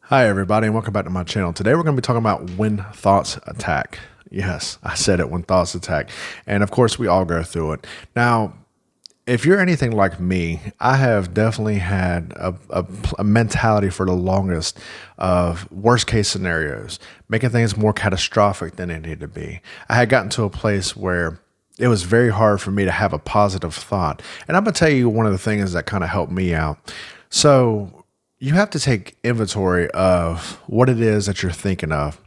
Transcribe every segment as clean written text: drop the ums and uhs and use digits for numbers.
Hi, everybody, and welcome back to my channel. Today, we're going to be talking about when thoughts attack. Yes, I said it, when thoughts attack. And of course, we all go through it. Now, if you're anything like me, I have definitely had a mentality for the longest of worst case scenarios, making things more catastrophic than they need to be. I had gotten to a place where it was very hard for me to have a positive thought. And I'm going to tell you one of the things that kind of helped me out. So, you have to take inventory of what it is that you're thinking of.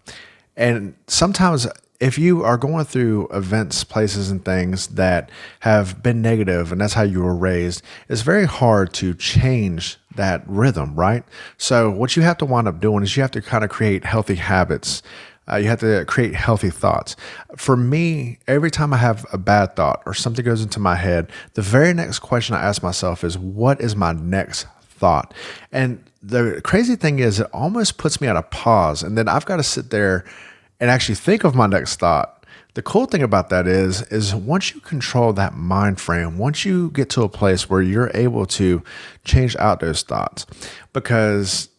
And sometimes, if you are going through events, places, and things that have been negative, and that's how you were raised, it's very hard to change that rhythm, right? So, what you have to wind up doing is you have to kind of create healthy habits. You have to create healthy thoughts. For me, every time I have a bad thought or something goes into my head, the very next question I ask myself is, what is my next thought? And the crazy thing is, it almost puts me at a pause, and then I've got to sit there and actually think of my next thought. The cool thing about that is once you control that mind frame, once you get to a place where you're able to change out those thoughts, because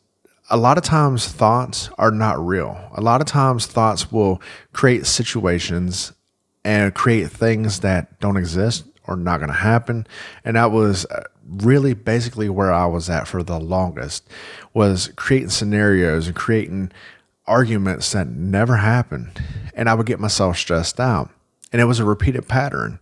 a lot of times thoughts are not real. A lot of times thoughts will create situations and create things that don't exist or not going to happen. And that was really basically where I was at for the longest, was creating scenarios and creating arguments that never happened. And I would get myself stressed out. And it was a repeated pattern.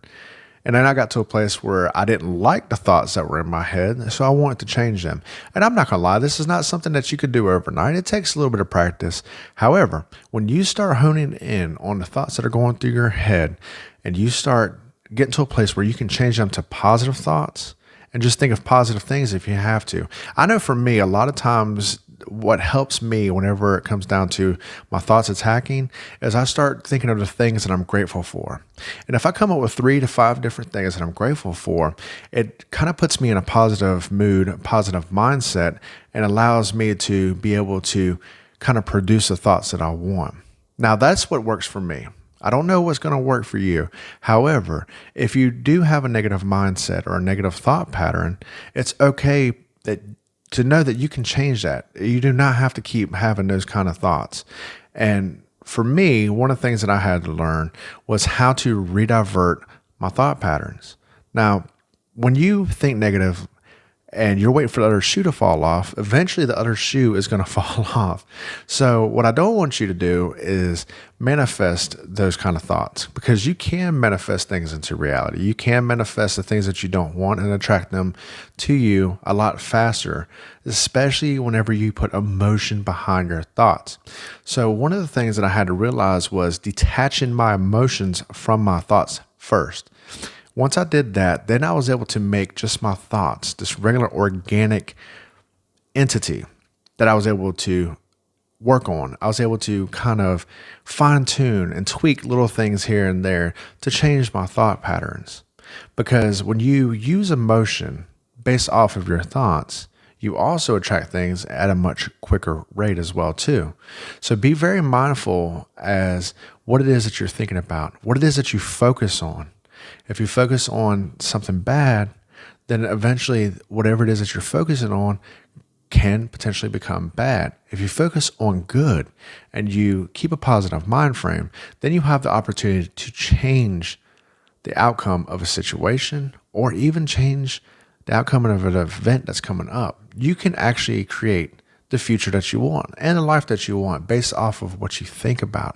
And then I got to a place where I didn't like the thoughts that were in my head, so I wanted to change them. And I'm not going to lie, this is not something that you could do overnight. It takes a little bit of practice. However, when you start honing in on the thoughts that are going through your head, and you start getting to a place where you can change them to positive thoughts, and just think of positive things if you have to. I know for me, a lot of times, what helps me whenever it comes down to my thoughts attacking is I start thinking of the things that I'm grateful for. And if I come up with 3 to 5 different things that I'm grateful for, it kind of puts me in a positive mood, a positive mindset, and allows me to be able to kind of produce the thoughts that I want. Now, that's what works for me. I don't know what's going to work for you. However, if you do have a negative mindset or a negative thought pattern, it's okay to know that you can change that. You do not have to keep having those kind of thoughts. And for me, one of the things that I had to learn was how to redivert my thought patterns. Now, when you think negative and you're waiting for the other shoe to fall off, eventually the other shoe is going to fall off. So what I don't want you to do is manifest those kind of thoughts, because you can manifest things into reality. You can manifest the things that you don't want and attract them to you a lot faster, especially whenever you put emotion behind your thoughts. So one of the things that I had to realize was detaching my emotions from my thoughts first. Once I did that, then I was able to make just my thoughts, this regular organic entity that I was able to work on. I was able to kind of fine tune and tweak little things here and there to change my thought patterns. Because when you use emotion based off of your thoughts, you also attract things at a much quicker rate as well too. So be very mindful as what it is that you're thinking about, what it is that you focus on. If you focus on something bad, then eventually whatever it is that you're focusing on can potentially become bad. If you focus on good and you keep a positive mind frame, then you have the opportunity to change the outcome of a situation, or even change the outcome of an event that's coming up. You can actually create the future that you want and the life that you want based off of what you think about.